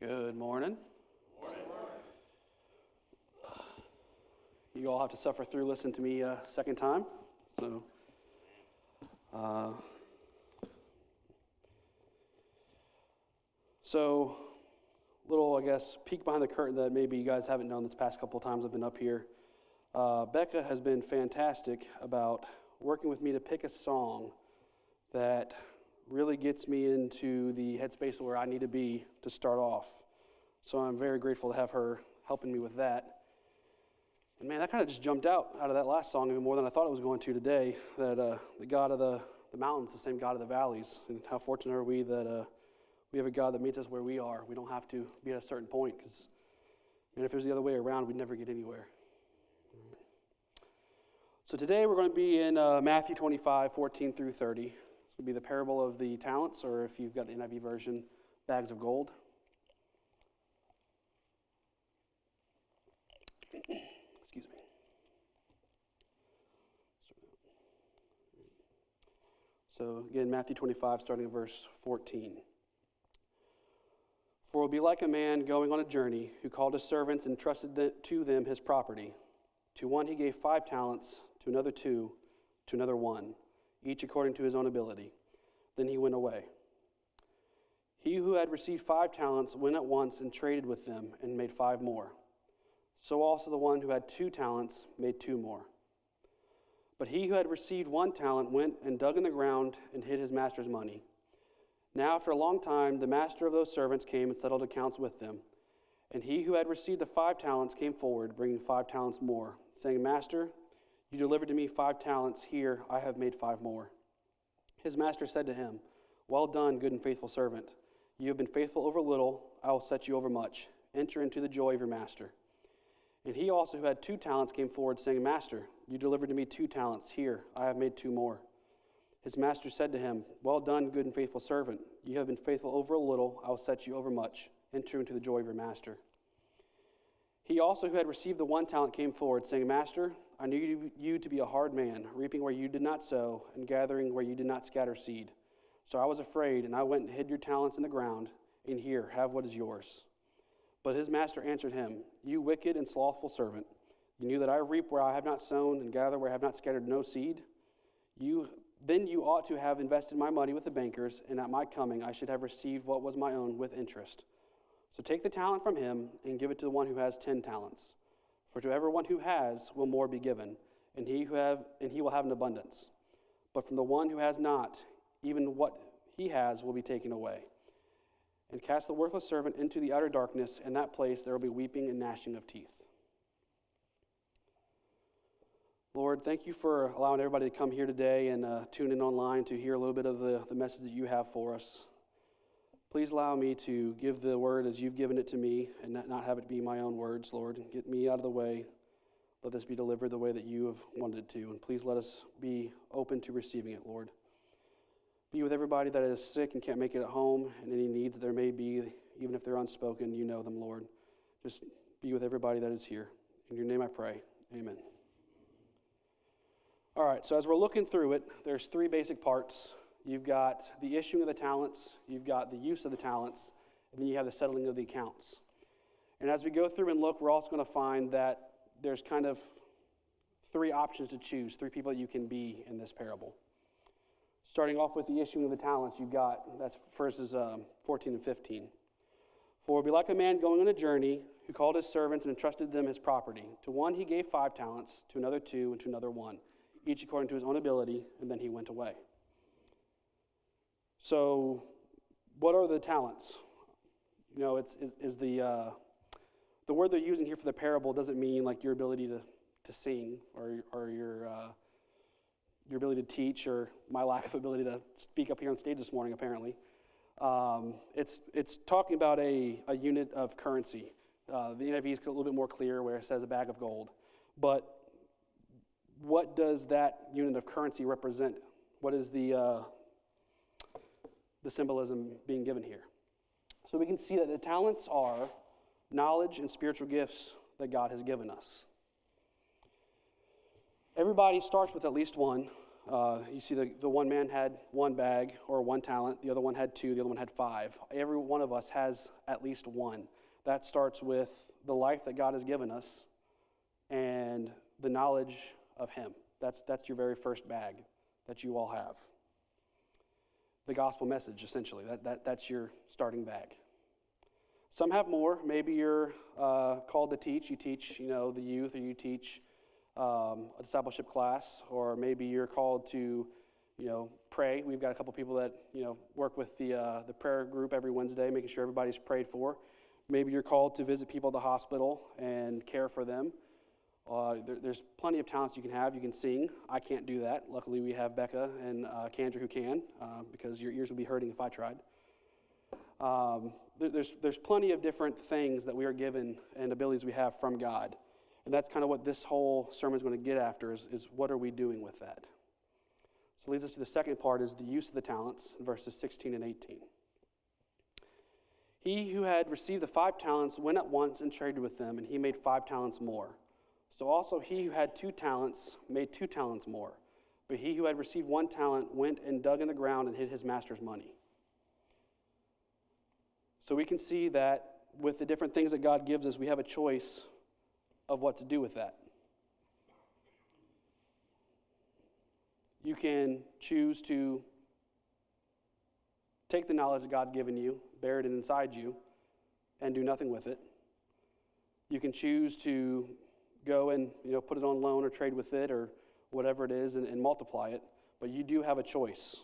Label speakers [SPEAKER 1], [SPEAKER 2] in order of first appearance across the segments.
[SPEAKER 1] Good morning. You all have to suffer through listening to me a second time. So, little, I guess, peek behind the curtain that maybe you guys haven't known this past couple of times I've been up here. Becca has been fantastic about working with me to pick a song that really gets me into the headspace where I need to be to start off. So I'm very grateful to have her helping me with that. And man, that kind of just jumped out of that last song even more than I thought it was going to today, that the God of the mountains, the same God of the valleys. And how fortunate are we that we have a God that meets us where we are. We don't have to be at a certain point, because if it was the other way around, we'd never get anywhere. So today we're going to be in Matthew 25, 14 through 30. This will be the parable of the talents, or if you've got the NIV version, bags of gold. Excuse me. So again, Matthew 25, starting at verse 14. For it will be like a man going on a journey who called his servants and entrusted to them his property. To one he gave 5 talents, to another 2, to another 1, each according to his own ability. Then he went away. He who had received 5 talents went at once and traded with them and made 5 more. So also the one who had 2 talents made 2 more. But he who had received 1 talent went and dug in the ground and hid his master's money. Now after a long time the master of those servants came and settled accounts with them. And he who had received the 5 talents came forward, bringing 5 talents more, saying, Master, you delivered to me 5 talents. Here I have made 5 more. His master said to him, Well done, good and faithful servant. You have been faithful over little, I will set you over much. Enter into the joy of your master. And he also who had 2 talents came forward, saying, Master, you delivered to me 2 talents. Here I have made 2 more. His master said to him, Well done, good and faithful servant. You have been faithful over a little, I will set you over much. Enter into the joy of your master. He also who had received the 1 talent came forward, saying, Master, I knew you to be a hard man, reaping where you did not sow, and gathering where you did not scatter seed. So I was afraid, and I went and hid your talents in the ground, and here, have what is yours. But his master answered him, You wicked and slothful servant, you knew that I reap where I have not sown, and gather where I have not scattered no seed? Then you ought to have invested my money with the bankers, and at my coming I should have received what was my own with interest. So take the talent from him and give it to the one who has 10 talents. For to everyone who has will more be given, and he will have an abundance. But from the one who has not, even what he has will be taken away. And cast the worthless servant into the outer darkness. In that place there will be weeping and gnashing of teeth. Lord, thank you for allowing everybody to come here today and tune in online to hear a little bit of the message that you have for us. Please allow me to give the word as you've given it to me and not have it be my own words, Lord. Get me out of the way. Let this be delivered the way that you have wanted it to. And please let us be open to receiving it, Lord. Be with everybody that is sick and can't make it at home, and any needs that there may be, even if they're unspoken, you know them, Lord. Just be with everybody that is here. In your name I pray. Amen. All right, so as we're looking through it, there's 3 basic parts. You've got the issuing of the talents, you've got the use of the talents, and then you have the settling of the accounts. And as we go through and look, we're also going to find that there's kind of 3 options to choose, 3 people that you can be in this parable. Starting off with the issuing of the talents, you've got, that's verses 14 and 15. For it will be like a man going on a journey who called his servants and entrusted them his property. To one he gave 5 talents, to another 2, and to another 1, each according to his own ability, and then he went away. So, what are the talents? You know, is the word they're using here for the parable doesn't mean like your ability to sing or your ability to teach or my lack of ability to speak up here on stage this morning. Apparently, it's talking about a unit of currency. The NIV is a little bit more clear where it says a bag of gold, but what does that unit of currency represent? What is the symbolism being given here? So we can see that the talents are knowledge and spiritual gifts that God has given us. Everybody starts with at least one. You see the one man had one bag or one talent, the other one had two, the other one had five. Every one of us has at least one. That starts with the life that God has given us and the knowledge of Him. That's your very first bag that you all have. The gospel message, essentially, that's your starting bag. Some have more. Maybe you're called to teach. You teach, the youth, or you teach a discipleship class, or maybe you're called to, pray. We've got a couple people that, work with the prayer group every Wednesday, making sure everybody's prayed for. Maybe you're called to visit people at the hospital and care for them. There's plenty of talents you can have. You can sing. I can't do that. Luckily, we have Becca and Kendra who can, because your ears would be hurting if I tried. There's plenty of different things that we are given and abilities we have from God. And that's kind of what this whole sermon is going to get after, is what are we doing with that? So it leads us to the second part, is the use of the talents, in verses 16 and 18. He who had received the 5 talents went at once and traded with them, and he made 5 talents more. So also he who had 2 talents made 2 talents more. But he who had received 1 talent went and dug in the ground and hid his master's money. So we can see that with the different things that God gives us, we have a choice of what to do with that. You can choose to take the knowledge that God's given you, bear it inside you, and do nothing with it. You can choose to go and put it on loan or trade with it or whatever it is and multiply it, but you do have a choice.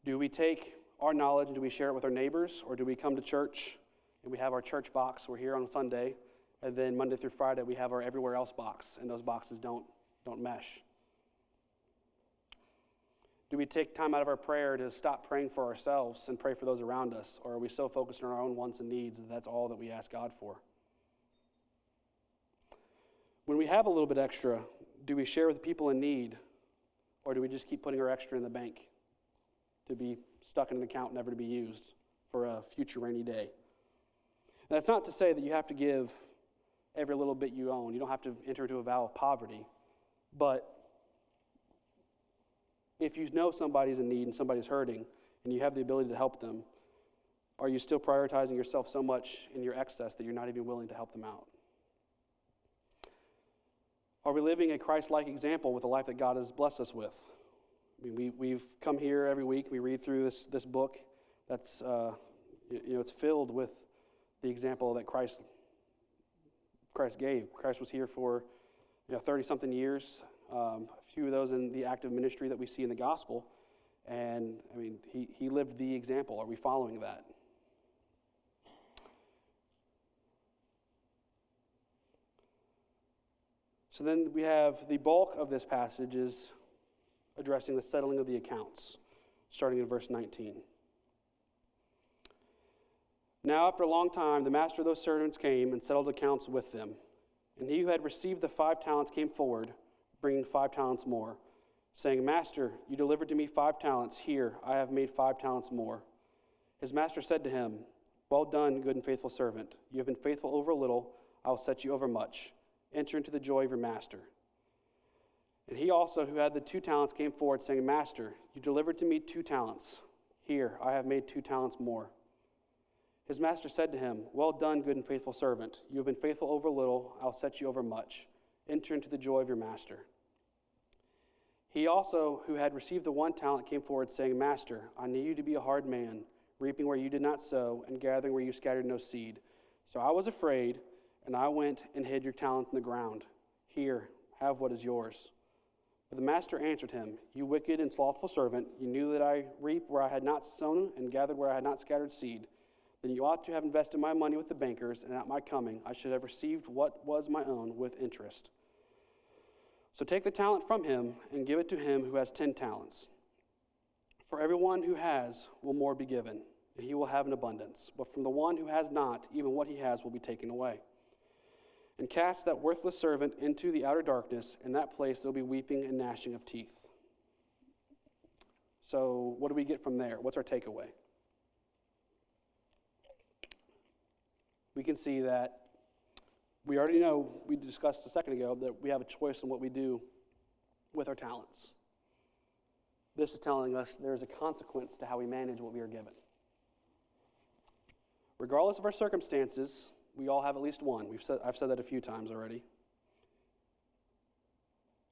[SPEAKER 1] Do we take our knowledge and do we share it with our neighbors, or do we come to church and we have our church box, we're here on Sunday, and then Monday through Friday we have our everywhere else box, and those boxes don't mesh? Do we take time out of our prayer to stop praying for ourselves and pray for those around us, or are we so focused on our own wants and needs that that's all that we ask God for? When we have a little bit extra, do we share with people in need, or do we just keep putting our extra in the bank to be stuck in an account never to be used for a future rainy day? And that's not to say that you have to give every little bit you own. You don't have to enter into a vow of poverty. But if you know somebody's in need and somebody's hurting and you have the ability to help them, are you still prioritizing yourself so much in your excess that you're not even willing to help them out? Are we living a Christ-like example with the life that God has blessed us with? I mean, we've come here every week. We read through this book. That's it's filled with the example that Christ gave. Christ was here for 30-something years. A few of those in the active ministry that we see in the gospel, and I mean, he lived the example. Are we following that? So then we have the bulk of this passage is addressing the settling of the accounts, starting in verse 19. Now after a long time, the master of those servants came and settled accounts with them. And he who had received the 5 talents came forward, bringing 5 talents more, saying, Master, you delivered to me 5 talents. Here, I have made 5 talents more. His master said to him, Well done, good and faithful servant. You have been faithful over a little. I will set you over much. Enter into the joy of your master. And he also, who had the 2 talents, came forward, saying, Master, you delivered to me 2 talents. Here, I have made 2 talents more. His master said to him, Well done, good and faithful servant. You have been faithful over little. I'll set you over much. Enter into the joy of your master. He also, who had received the 1 talent, came forward, saying, Master, I knew you to be a hard man, reaping where you did not sow, and gathering where you scattered no seed. So I was afraid, and I went and hid your talents in the ground. Here, have what is yours. But the master answered him, You wicked and slothful servant, you knew that I reap where I had not sown, and gathered where I had not scattered seed. Then you ought to have invested my money with the bankers, and at my coming I should have received what was my own with interest. So take the talent from him and give it to him who has 10 talents. For everyone who has will more be given, and he will have an abundance. But from the one who has not, even what he has will be taken away. And cast that worthless servant into the outer darkness. In that place there will be weeping and gnashing of teeth. So what do we get from there? What's our takeaway? We can see that we already know, we discussed a second ago, that we have a choice in what we do with our talents. This is telling us there's a consequence to how we manage what we are given. Regardless of our circumstances, we all have at least one. I've said that a few times already.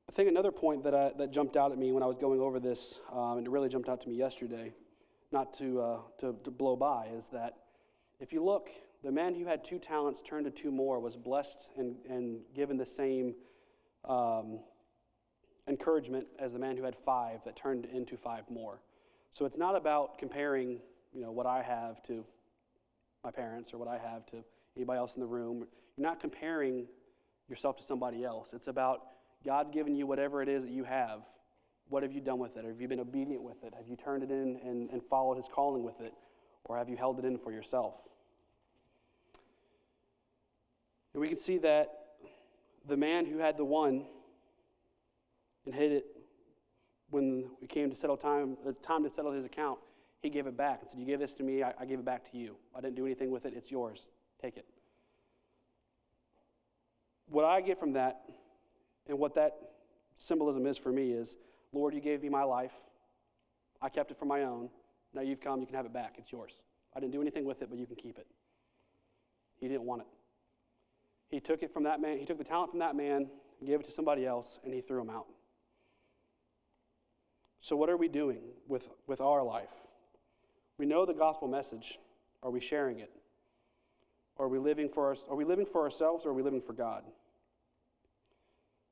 [SPEAKER 1] I think another point that jumped out at me when I was going over this, and it really jumped out to me yesterday, not to blow by, is that if you look, the man who had 2 talents turned to 2 more was blessed and given the same encouragement as the man who had 5 that turned into 5 more. So it's not about comparing, what I have to my parents or what I have to anybody else in the room. You're not comparing yourself to somebody else. It's about God's given you whatever it is that you have. What have you done with it? Have you been obedient with it? Have you turned it in and followed his calling with it? Or have you held it in for yourself? And we can see that the man who had the 1 and hid it when it came to time to settle his account, he gave it back and said, "You gave this to me, I gave it back to you. I didn't do anything with it, it's yours. Take it." What I get from that, and what that symbolism is for me, is, Lord, you gave me my life. I kept it for my own. Now you've come, you can have it back. It's yours. I didn't do anything with it, but you can keep it. He didn't want it. He took it from that man. He took the talent from that man, gave it to somebody else, and he threw him out. So what are we doing with our life? We know the gospel message. Are we sharing it? Are we living for ourselves, or are we living for God?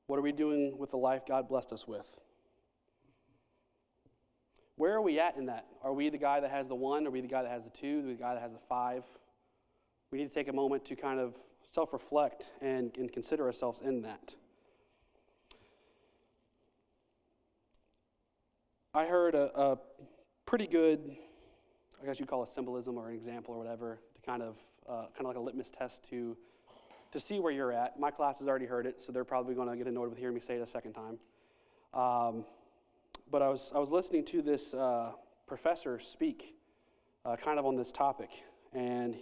[SPEAKER 1] What are we doing with the life God blessed us with? Where are we at in that? Are we the guy that has the 1? Are we the guy that has the 2? Are we the guy that has the 5? We need to take a moment to kind of self-reflect and consider ourselves in that. I heard a pretty good, I guess you'd call it symbolism or an example or whatever, to kind of like a litmus test to see where you're at. My class has already heard it, so they're probably going to get annoyed with hearing me say it a second time. But I was listening to this professor speak kind of on this topic, and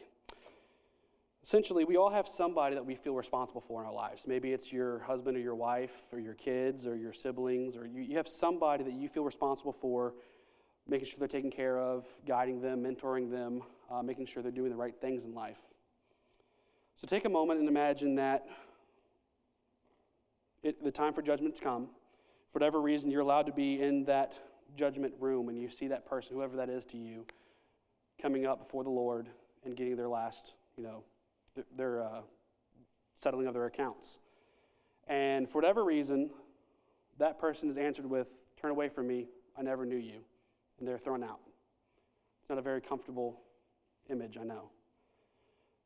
[SPEAKER 1] essentially we all have somebody that we feel responsible for in our lives. Maybe it's your husband or your wife or your kids or your siblings, or you have somebody that you feel responsible for, making sure they're taken care of, guiding them, mentoring them, making sure they're doing the right things in life. So take a moment and imagine that the time for judgment's come. For whatever reason, you're allowed to be in that judgment room, and you see that person, whoever that is to you, coming up before the Lord and getting their last, their settling of their accounts. And for whatever reason, that person is answered with, "Turn away from me, I never knew you," and they're thrown out. It's not a very comfortable image, I know.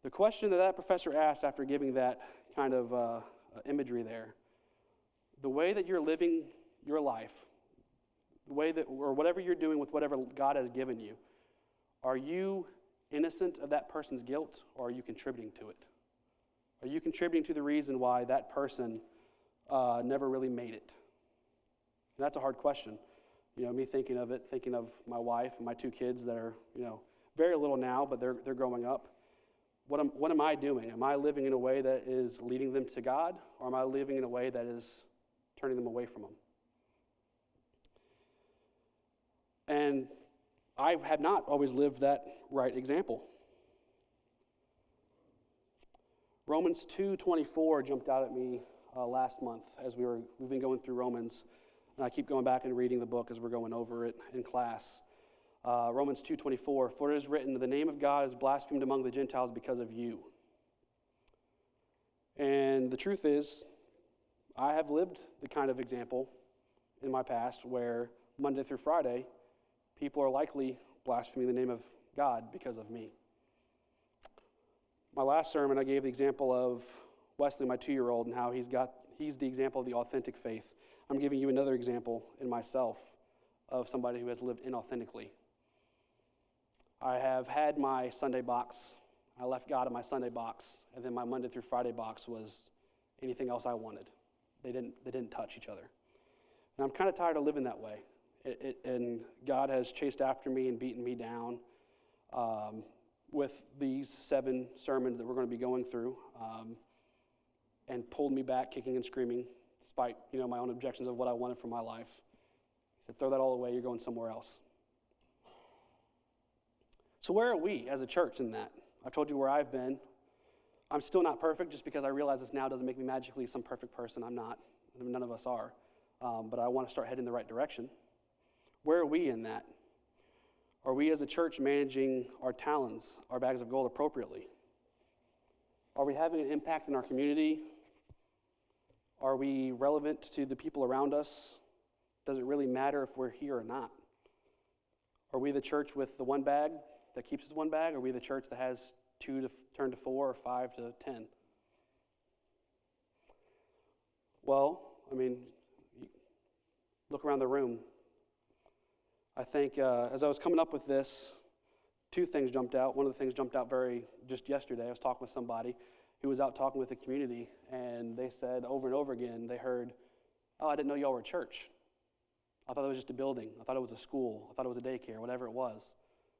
[SPEAKER 1] The question that professor asked after giving that kind of imagery there, the way that you're living your life, the way that, or whatever you're doing with whatever God has given you, are you innocent of that person's guilt, or are you contributing to it? Are you contributing to the reason why that person never really made it? And that's a hard question. Me thinking of my wife and my 2 kids that are, very little now, but they're growing up. What am I doing? Am I living in a way that is leading them to God, or am I living in a way that is turning them away from Him? And I have not always lived that right example. Romans 2:24 jumped out at me last month as we've been going through Romans, and I keep going back and reading the book as we're going over it in class. Romans 2:24, "For it is written, the name of God is blasphemed among the Gentiles because of you." And the truth is, I have lived the kind of example in my past where Monday through Friday, people are likely blaspheming the name of God because of me. My last sermon, I gave the example of Wesley, my 2-year-old, and how he's the example of the authentic faith. I'm giving you another example in myself of somebody who has lived inauthentically. I have had my Sunday box. I left God in my Sunday box, and then my Monday through Friday box was anything else I wanted. They didn't touch each other. And I'm kind of tired of living that way. And God has chased after me and beaten me down with these 7 sermons that we're going to be going through, and pulled me back kicking and screaming despite, my own objections of what I wanted from my life. He said, throw that all away, you're going somewhere else. So where are we as a church in that? I've told you where I've been. I'm still not perfect. Just because I realize this now doesn't make me magically some perfect person. I'm not. None of us are. But I want to start heading in the right direction. Where are we in that? Are we as a church managing our talents, our bags of gold appropriately? Are we having an impact in our community? Are we relevant to the people around us? Does it really matter if we're here or not? Are we the church with the one bag that keeps us one bag? Or are we the church that has 2 to turn to 4 or 5 to 10? Well, look around the room. I think as I was coming up with this, 2 things jumped out. One of the things jumped out just yesterday. I was talking with somebody who was out talking with the community, and they said over and over again, they heard, oh, I didn't know y'all were a church. I thought it was just a building. I thought it was a school. I thought it was a daycare, whatever it was.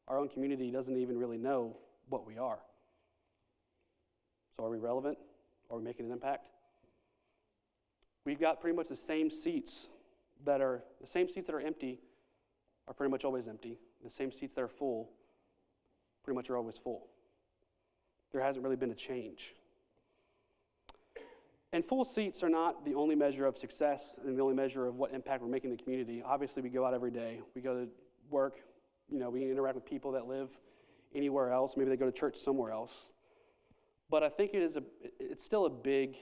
[SPEAKER 1] Our own community doesn't even really know what we are. So are we relevant? Are we making an impact? We've got pretty much the same seats that are empty are pretty much always empty. The same seats that are full pretty much are always full. There hasn't really been a change. And full seats are not the only measure of success and the only measure of what impact we're making in the community. Obviously, we go out every day. We go to work. We interact with people that live anywhere else. Maybe they go to church somewhere else. But I think it's still a big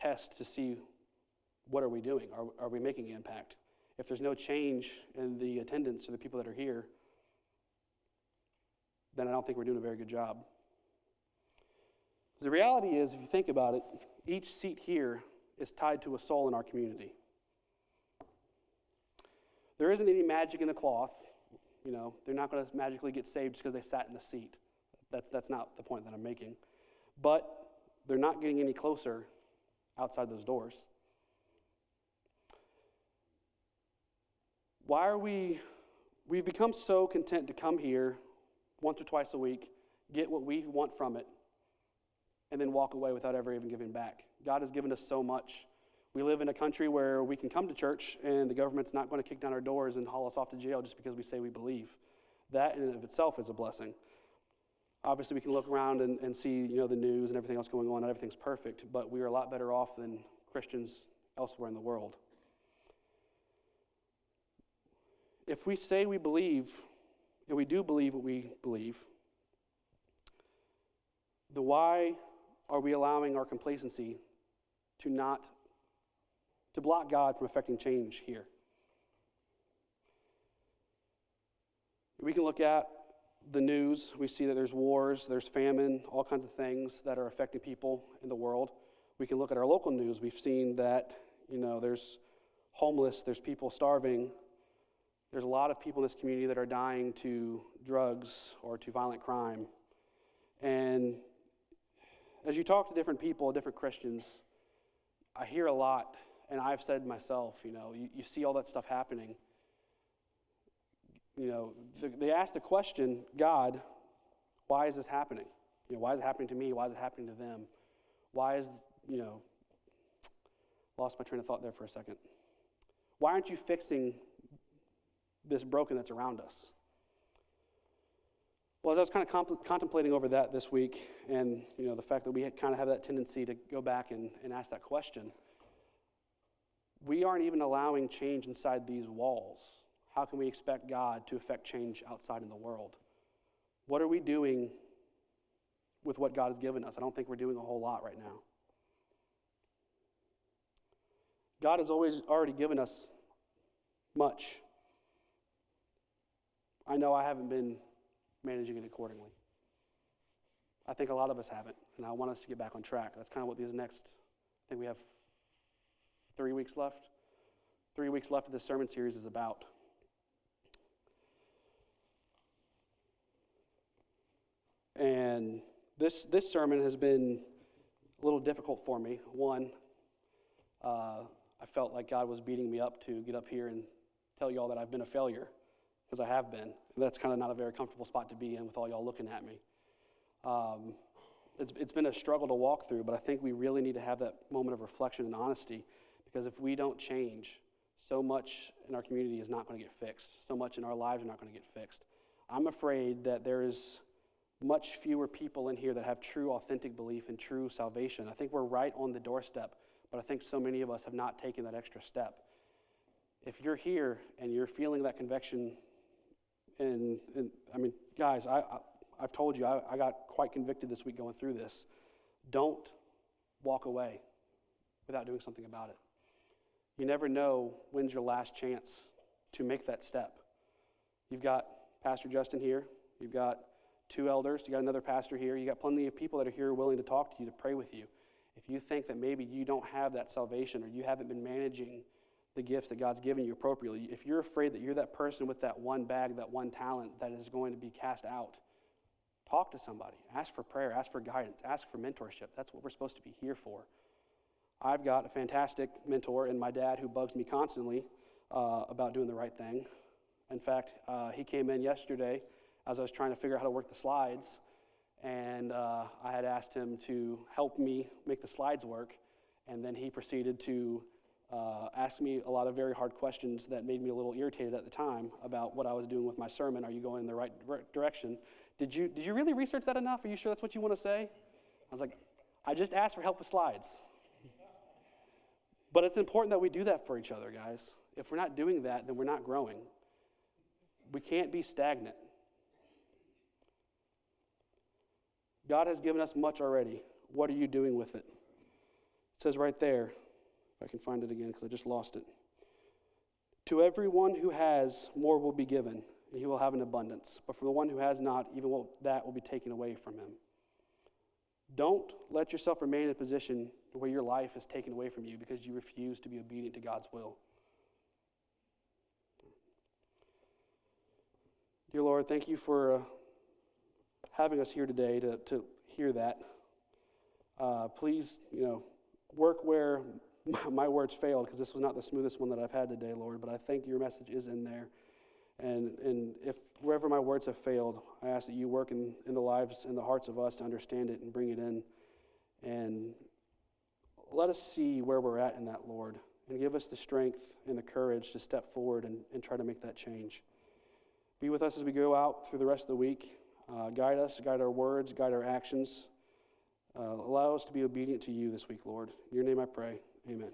[SPEAKER 1] test to see what are we doing. Are we making an impact? If there's no change in the attendance of the people that are here, then I don't think we're doing a very good job. The reality is, if you think about it, each seat here is tied to a soul in our community. There isn't any magic in the cloth. They're not going to magically get saved just because they sat in the seat. That's not the point that I'm making. But they're not getting any closer outside those doors. Why are we've become so content to come here once or twice a week, get what we want from it, and then walk away without ever even giving back. God has given us so much. We live in a country where we can come to church and the government's not going to kick down our doors and haul us off to jail just because we say we believe. That in and of itself is a blessing. Obviously, we can look around and see, the news and everything else going on. Not everything's perfect, but we are a lot better off than Christians elsewhere in the world. If we say we believe, and we do believe what we believe, then why are we allowing our complacency to block God from affecting change here? We can look at the news. We see that there's wars, there's famine, all kinds of things that are affecting people in the world. We can look at our local news. We've seen that, there's homeless, there's people starving. There's a lot of people in this community that are dying to drugs or to violent crime. And as you talk to different people, different Christians, I hear a lot, and I've said myself, you see all that stuff happening. They ask the question, God, why is this happening? Why is it happening to me? Why is it happening to them? Why is, lost my train of thought there for a second. Why aren't you fixing this broken that's around us? Well, as I was kind of contemplating over that this week, and the fact that we kind of have that tendency to go back and ask that question, we aren't even allowing change inside these walls. How can we expect God to affect change outside in the world? What are we doing with what God has given us? I don't think we're doing a whole lot right now. God has already given us much. I know I haven't been managing it accordingly. I think a lot of us haven't, and I want us to get back on track. That's kind of what these next, I think we have 3 weeks left. 3 weeks left of this sermon series is about. And this sermon has been a little difficult for me. One, I felt like God was beating me up to get up here and tell y'all that I've been a failure, because I have been. And that's kind of not a very comfortable spot to be in with all y'all looking at me. It's been a struggle to walk through, but I think we really need to have that moment of reflection and honesty, Because if we don't change, so much in our community is not going to get fixed. So much in our lives are not going to get fixed. I'm afraid that there is much fewer people in here that have true, authentic belief in true salvation. I think we're right on the doorstep, but I think so many of us have not taken that extra step. If you're here and you're feeling that conviction, and I mean, guys, I've told you, I got quite convicted this week going through this. Don't walk away without doing something about it. You never know when's your last chance to make that step. You've got Pastor Justin here. You've got 2 elders. You got another pastor here. You got plenty of people that are here willing to talk to you, to pray with you. If you think that maybe you don't have that salvation or you haven't been managing the gifts that God's given you appropriately, if you're afraid that you're that person with that one bag, that one talent that is going to be cast out, talk to somebody. Ask for prayer. Ask for guidance. Ask for mentorship. That's what we're supposed to be here for. I've got a fantastic mentor in my dad who bugs me constantly about doing the right thing. In fact, he came in yesterday as I was trying to figure out how to work the slides, and I had asked him to help me make the slides work, and then he proceeded to ask me a lot of very hard questions that made me a little irritated at the time about what I was doing with my sermon. Are you going in the right direction? Did you really research that enough? Are you sure that's what you want to say? I was like, I just asked for help with slides. But it's important that we do that for each other, guys. If we're not doing that, then we're not growing. We can't be stagnant. God has given us much already. What are you doing with it? It says right there, if I can find it again because I just lost it. To everyone who has, more will be given, and he will have an abundance. But from the one who has not, even that will be taken away from him. Don't let yourself remain in a position where your life is taken away from you because you refuse to be obedient to God's will. Dear Lord, thank you for having us here today to hear that. Please, work where my words failed, because this was not the smoothest one that I've had today, Lord, but I think your message is in there. And if wherever my words have failed, I ask that you work in the lives and the hearts of us to understand it and bring it in. And let us see where we're at in that, Lord, and give us the strength and the courage to step forward and try to make that change. Be with us as we go out through the rest of the week. Guide us, guide our words, guide our actions. Allow us to be obedient to you this week, Lord. In your name I pray. Amen.